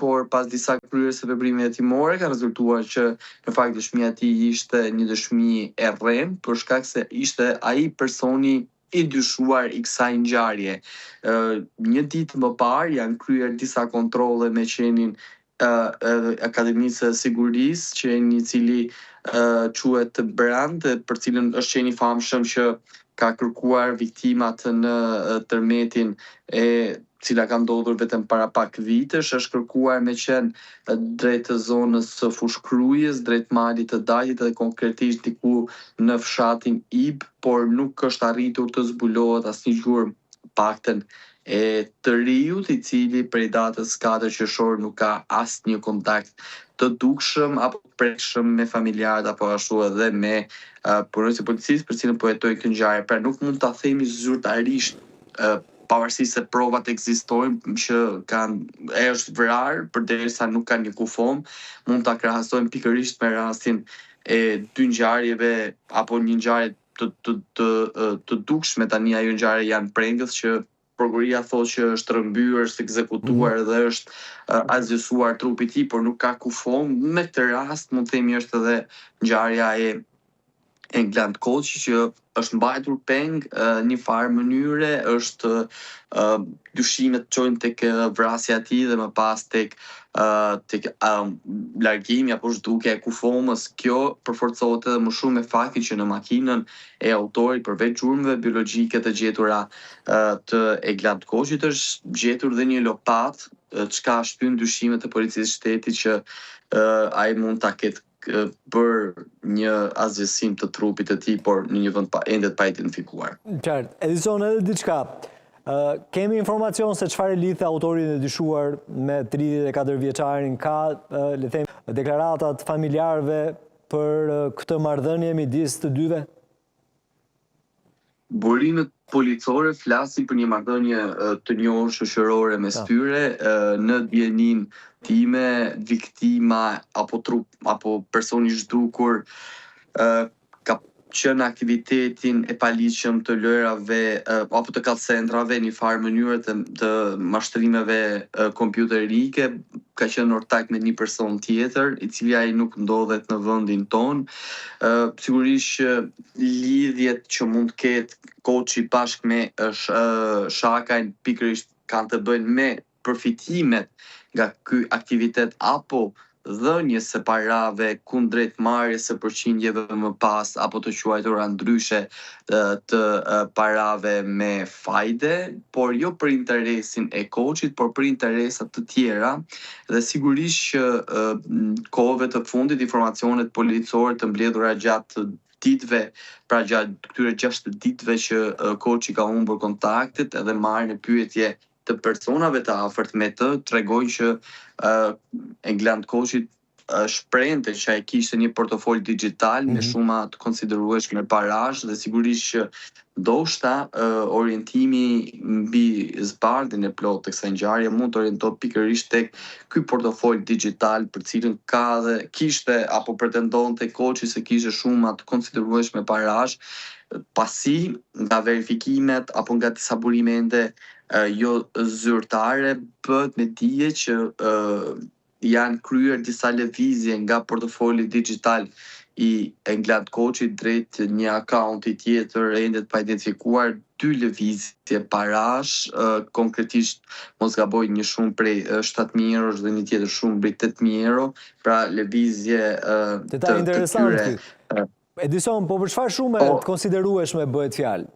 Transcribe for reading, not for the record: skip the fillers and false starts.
por pas disa kryerjes së veprimeve hetimore ka rezultuar që në fakt dëshmia e tij ishte një dëshmi e rrem, për shkak se ishte ai personi i dyshuar i kësaj ngjarje. Një ditë më parë janë kryer disa kontrolle me qenin Akademisë së Sigurisë, qeni i cili quhet Brand, për cilën është qeni i famshëm që ka kërkuar viktimat në tërmetin e cila ka ndodhur vetëm para pak vitesh, është kërkuar me qenë drejt zonës së Fushkrujës, drejt malit të Dalit dhe konkretisht diku në fshatin Ib, por nuk është arritur të zbulohet asnjë gjurmë, paktën e të riut, i cili prej datës 4 qershor nuk ka asnjë kontakt të dukshëm apo të prekshëm me familjarët apo ashtu edhe me punonjësit e policisë për cilën po hetoi këtë ngjarje. Pra nuk mund ta themi zyrtarisht pavarësisht se provat ekzistojnë që është vrarë përderisa nuk ka një kufom, mund ta krahasojmë pikërisht me rastin e dy ngjarjeve apo një ngjarje të dukshme. Tani ajo ngjarje janë prengës që prokuroria thotë që është rrëmbyer, është ekzekutuar dhe është azgjësuar trupi i tij, por nuk ka kufom. Me këtë rast mund të themi është edhe ngjarja e England Koçi që është mbajtur peng një farë mënyre, është dyshimet çojnë tek vrasja e tij dhe më pas tek largimi apo zhdukja e kufomës. Kjo përforcohet edhe më shumë me faktin që në makinën e autorit përveç gjurmëve biologjike të gjetura të England Koçit është gjetur dhe një lopat, çka shpyn dyshimet e policisë shtetit që ai mund ta ketë për një azgjësim të trupit të tij, por në një vend ende pa identifikuar. Qartë. Edison, edhe diçka. Kemi informacion se çfarë lidhte autorin e dyshuar me 34 vjeçarin, ka le të them deklaratat familjarëve për këtë marrëdhënie midis të dyve? Burimet policore flasin për një marrëdhënie të njohur shoqërore mes tyre. Në dijenin time, viktima apo personi zhdukur ka qenë aktivitetin e paligjshëm të lojrave apo të call-centrave, një farë mënyre të mashtrimeve kompjuterike, ka qenë ortak me një person tjetër, i cili ai nuk ndodhet në vendin ton. Sigurisht që lidhjet që mund të ketë Koçi bashkë me Shakajn pikërisht kanë të bëjnë me përfitimet nga ky aktivitet apo dhënjes së parave kundrejt marrjes së përqindjeve më pas apo të quajtura ndryshe të parave me fajde, por jo për interesin e Koçit, por për interesa të tjera. Dhe sigurisht që kohëve të fundit informacionet policore të mbledhura gjatë ditëve, pra gjatë këtyre 6 ditëve që Koçi ka humbur kontaktet edhe marrë në pyetje të personave të afërt me të, tregojnë që England Koçi shprehente që ai kishte një portofol digjital me shuma të konsiderueshme parash dhe sigurisht që ndoshta orientimi mbi zbardhjen e plotë të kësaj ngjarje mund të orientohet pikërisht tek ky portofol digjital për cilën kishte apo pretendonte Koçi se kishte shuma të konsiderueshme parash, pasi nga verifikimet apo nga disa burime ende jo zyrtare bëhet me dije që janë kryer disa lëvizje nga portofoli digjital i England Koçit drejt një akaunti tjetër ende të pa identifikuar, 2 lëvizje parash, konkretisht mos gaboj një shumë prej 7.000 eurosh dhe një tjetër shumë prej 8.000 euro, pra lëvizje të interesante. Edison, po për çfarë shumë të konsiderueshme bëhet fjalë?